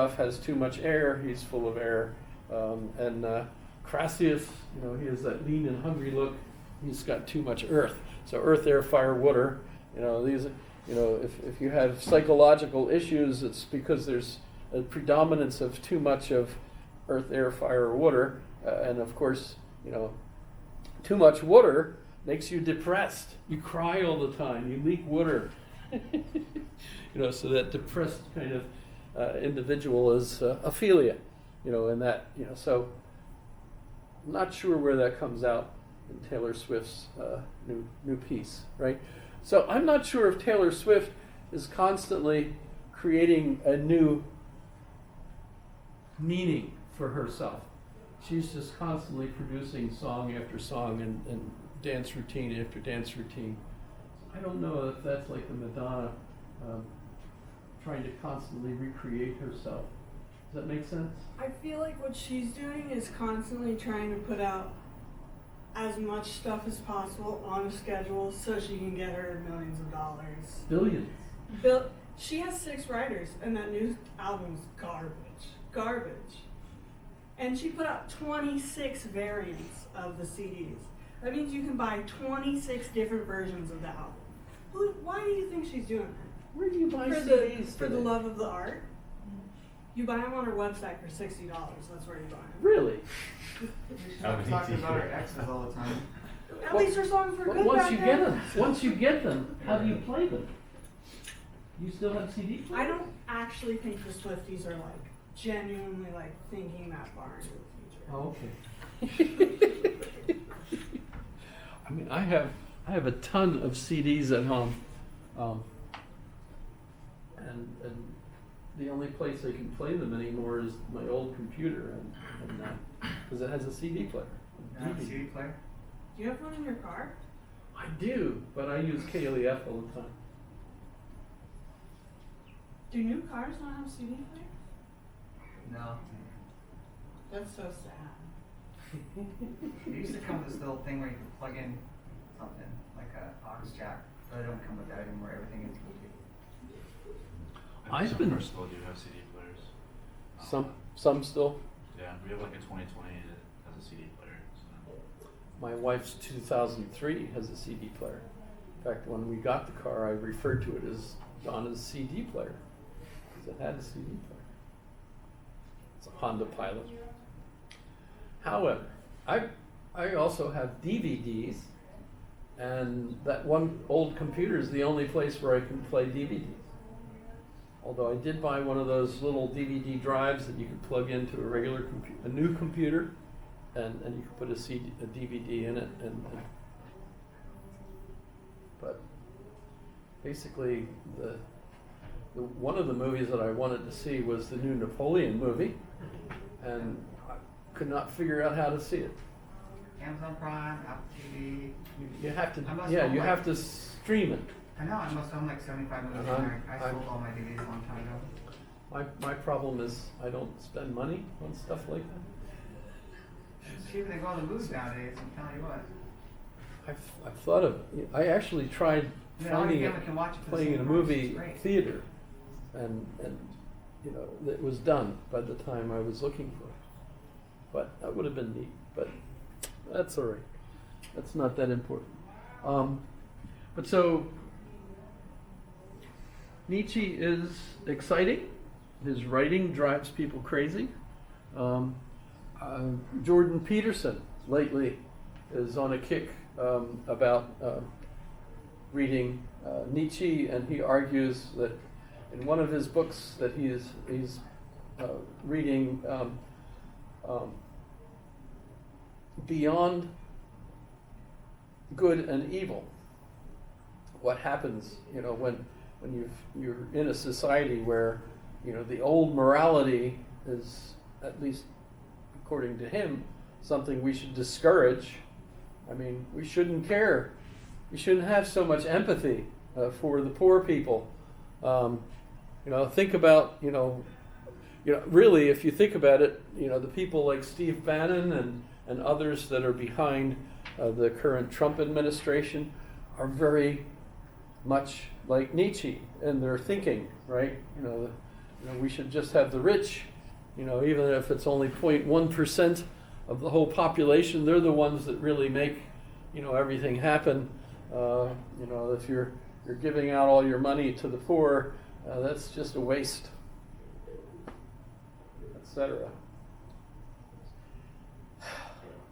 has too much air, he's full of air. And Crassus, he has that lean and hungry look, he's got too much earth. So earth, air, fire, water, these, if you have psychological issues, it's because there's a predominance of too much of earth, air, fire, or water. And of course, too much water makes you depressed. You cry all the time, you leak water. So that depressed kind of individual is Ophelia, and that, so I'm not sure where that comes out in Taylor Swift's new piece, right? So I'm not sure if Taylor Swift is constantly creating a new meaning for herself. She's just constantly producing song after song and dance routine after dance routine. I don't know if that's like the Madonna trying to constantly recreate herself. Does that make sense? I feel like what she's doing is constantly trying to put out as much stuff as possible on a schedule so she can get her millions of dollars. Billions. She has 6 writers, and that new album's garbage. And she put out 26 variants of the CDs. That means you can buy 26 different versions of the album. Why do you think she's doing that? Where do you buy For CDs? For the love of the art? You buy them on her website for $60. That's where you buy them. Really? She's not talking about her exes all the time. At least her songs were good Once back you then. get them, how do you play them? You still have CD players? I don't actually think the Swifties are genuinely thinking that far into the future. Oh, okay. I mean, I have a ton of CDs at home, and the only place I can play them anymore is my old computer, and because it has a CD player. You have a CD player? Do you have one in your car? I do, but I use KLEF all the time. Do new cars not have CD players? No. That's so sad. It used to come with this little thing where you could plug in something, like a aux jack, but they don't come with that anymore. Everything is Bluetooth. I've Some been- of our still do have CD players. Some still. Yeah, we have like a 2020 that has a CD player. So. My wife's 2003 has a CD player. In fact, when we got the car, I referred to it as Donna's CD player because it had a CD player. It's a Honda Pilot. However, I also have DVDs, and that one old computer is the only place where I can play DVDs. Although I did buy one of those little DVD drives that you could plug into a regular a new computer, and you could put a DVD in it, but basically the one of the movies that I wanted to see was the new Napoleon movie, and I could not figure out how to see it. Amazon Prime, Apple TV. You have to, I must yeah, own you like- have to stream it. I know, I must own like 75 movies Uh-huh. in there. I sold all my DVDs a long time ago. My problem is I don't spend money on stuff like that. It's cheaper than going to the movies nowadays, I'm telling you what. I've thought of, I actually tried Yeah, all finding your it, family can watch it for the playing in a same price. movie It's great. theater, and it was done by the time I was looking for it. But that would have been neat, but that's all right. That's not that important. But so, Nietzsche is exciting. His writing drives people crazy. Jordan Peterson lately is on a kick about reading Nietzsche, and he argues that in one of his books that he's reading Beyond Good and Evil. What happens, when you're in a society where, the old morality is, at least according to him, something we should discourage. I mean, we shouldn't care. We shouldn't have so much empathy for the poor people. Think about, really, if you think about it, the people like Steve Bannon and others that are behind the current Trump administration are very much like Nietzsche in their thinking, right? You know, we should just have the rich, you know, even if it's only 0.1% of the whole population, they're the ones that really make, you know, everything happen. You know, if you're giving out all your money to the poor, that's just a waste, etc.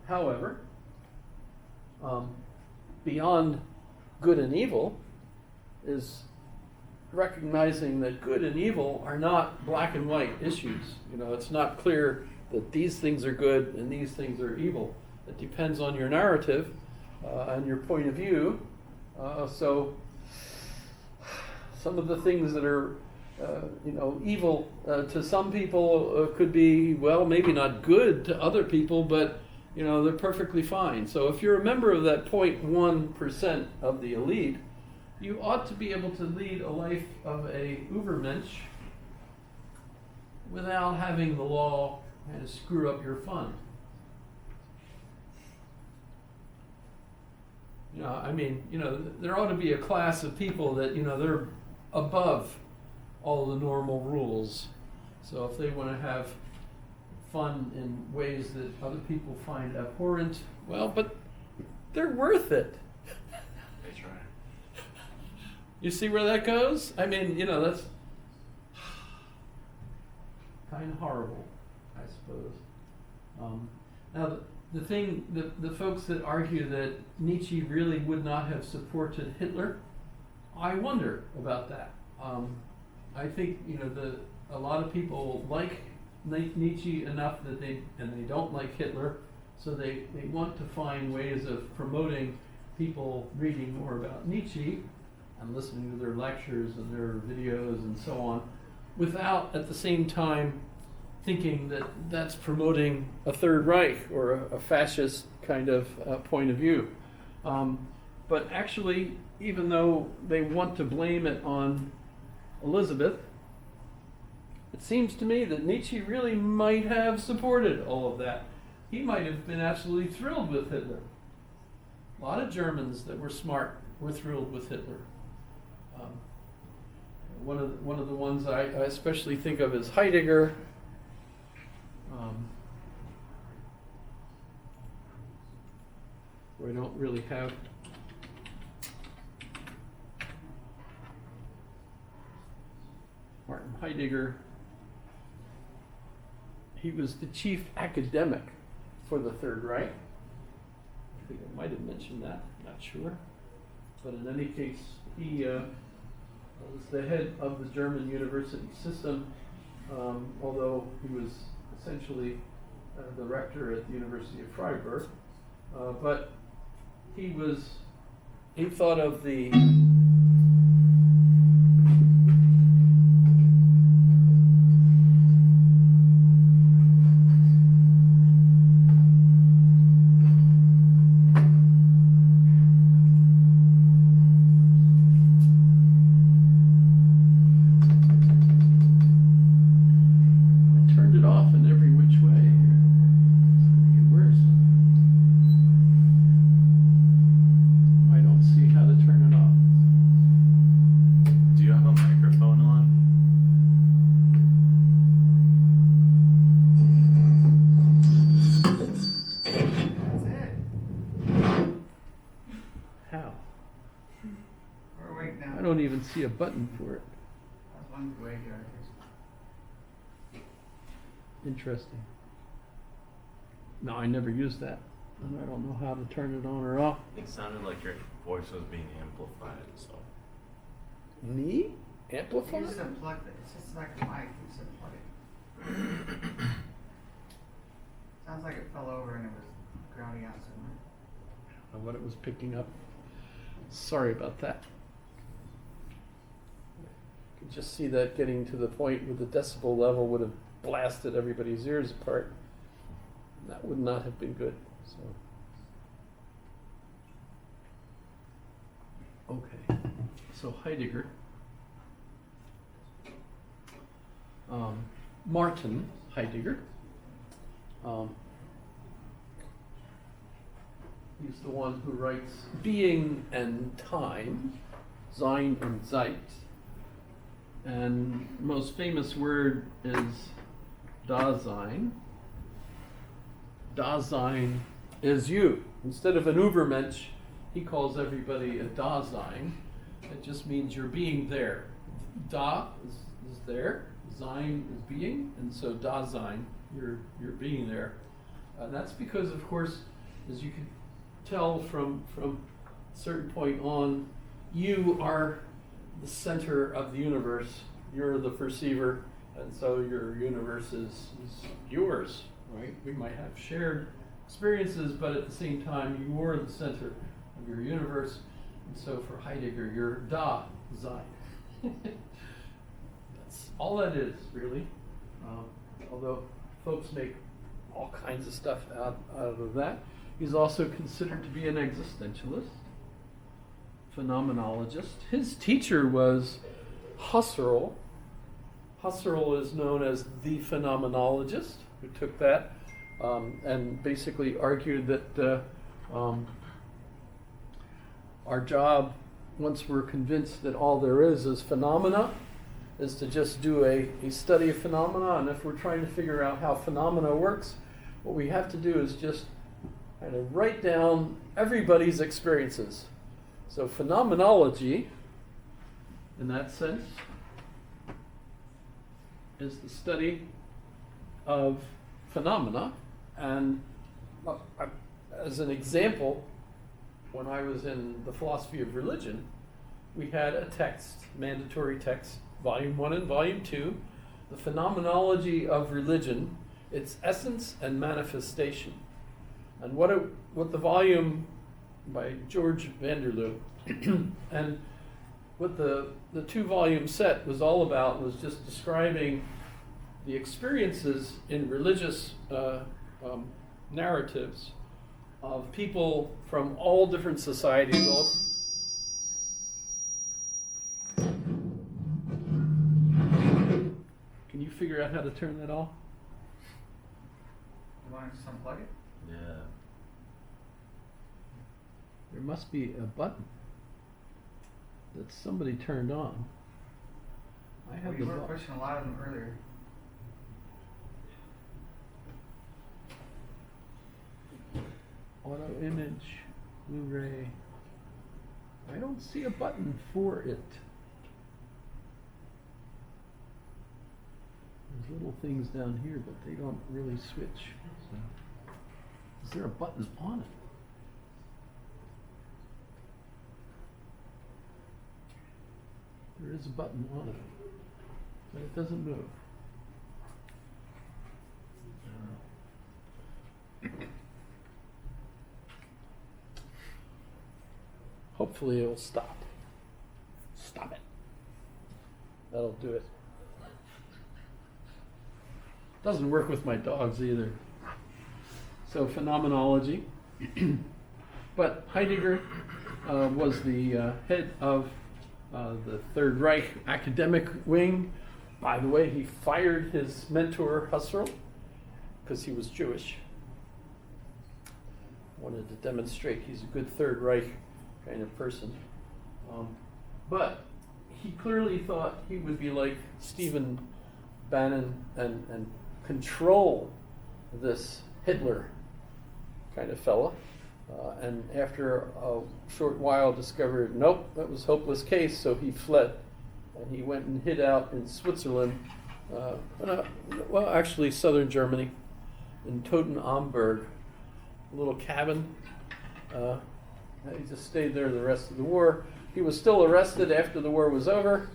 However, beyond good and evil is recognizing that good and evil are not black and white issues. You know, it's not clear that these things are good and these things are evil. It depends on your narrative and your point of view. So some of the things that are you know, evil to some people could be, well, maybe not good to other people, but you know, they're perfectly fine. So if you're a member of that 0.1% of the elite, you ought to be able to lead a life of a Ubermensch without having the law kind of screw up your fun. You know, I mean, you know, there ought to be a class of people that, you know, they're above all the normal rules. So if they want to have fun in ways that other people find abhorrent, well, but they're worth it. They try. You see where that goes? I mean, you know, that's kind of horrible, I suppose. Now, the thing, the folks that argue that Nietzsche really would not have supported Hitler, I wonder about that. I think, you know, a lot of people like Nietzsche enough that they don't like Hitler, so they want to find ways of promoting people reading more about Nietzsche and listening to their lectures and their videos and so on, without at the same time thinking that that's promoting a Third Reich or a fascist kind of point of view. But actually, even though they want to blame it on Elizabeth, it seems to me that Nietzsche really might have supported all of that. He might have been absolutely thrilled with Hitler. A lot of Germans that were smart were thrilled with Hitler. One of the ones I especially think of is Heidegger. Where I don't really have Martin Heidegger. He was the chief academic for the Third Reich. I think I might have mentioned that, not sure. But in any case, he was the head of the German university system, although he was essentially the rector at the University of Freiburg. But he thought of the see a button for it. That's one way here. Interesting. No, I never used that. And I don't know how to turn it on or off. It sounded like your voice was being amplified, so. Me? You Amplified? just unplug it. It's just like a mic. You just unplug it. Sounds like it fell over and it was grounding out somewhere. I don't know what it was picking up. Sorry about that. You could just see that getting to the point where the decibel level would have blasted everybody's ears apart. That would not have been good. So, okay. So Heidegger, Martin Heidegger. He's the one who writes Being and Time, Sein und Zeit. And most famous word is Dasein. Dasein is you. Instead of an Übermensch, he calls everybody a Dasein. It just means you're being there. Da is there, Sein is being, and so Dasein, you're being there. That's because, of course, as you can tell from a certain point on, you are the center of the universe. You're the perceiver, and so your universe is yours, right? We might have shared experiences, but at the same time, you are the center of your universe. And so for Heidegger, you're Dasein. That's all that is, really. Although folks make all kinds of stuff out of that. He's also considered to be an existentialist, phenomenologist. His teacher was Husserl. Husserl is known as the phenomenologist, who took that and basically argued that our job, once we're convinced that all there is phenomena, is to just do a study of phenomena. And if we're trying to figure out how phenomena works, what we have to do is just kind of write down everybody's experiences. So phenomenology, in that sense, is the study of phenomena. And as an example, when I was in the philosophy of religion, we had a text, mandatory text, volume 1 and volume 2, the phenomenology of religion, its essence and manifestation. And what the volume by George Vanderloo and what the 2-volume set was all about was just describing the experiences in religious narratives of people from all different societies. Can you figure out how to turn that off? You want to just unplug it? Yeah. There must be a button that somebody turned on. I have Well, you the were button. pushing a lot of them earlier. Auto image, Blu-ray. I don't see a button for it. There's little things down here, but they don't really switch. So, is there a button on it? There is a button on it, but it doesn't move. Hopefully it'll stop. Stop it. That'll do it. Doesn't work with my dogs either. So phenomenology. But Heidegger was the head of the Third Reich academic wing. By the way, he fired his mentor Husserl because he was Jewish. Wanted to demonstrate he's a good Third Reich kind of person. But he clearly thought he would be like Stephen Bannon and control this Hitler kind of fella. And after a short while discovered, nope, that was a hopeless case, so he fled. And he went and hid out in Switzerland, well, actually southern Germany, in Toten-Amberg, a little cabin. He just stayed there the rest of the war. He was still arrested after the war was over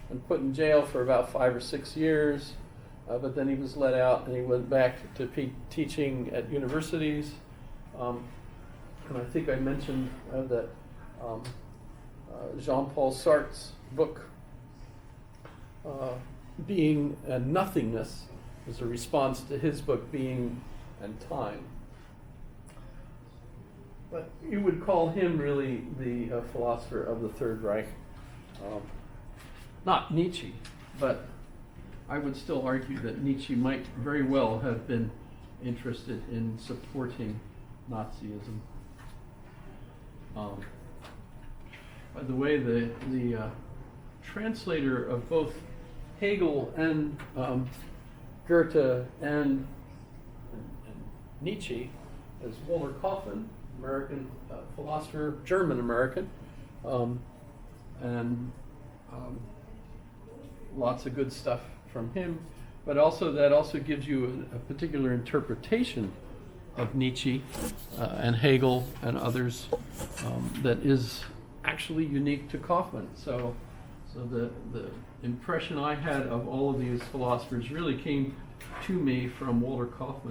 and put in jail for about 5 or 6 years. But then he was let out and he went back to teaching at universities. And I think I mentioned that Jean-Paul Sartre's book, Being and Nothingness, is a response to his book, Being and Time. But you would call him really the philosopher of the Third Reich. Not Nietzsche, but I would still argue that Nietzsche might very well have been interested in supporting Nazism. By the way, the translator of both Hegel and Goethe and Nietzsche is Walter Kaufmann, American philosopher, German American, and lots of good stuff from him. But also that also gives you a particular interpretation of Nietzsche and Hegel and others that is actually unique to Kaufmann. So the impression I had of all of these philosophers really came to me from Walter Kaufmann.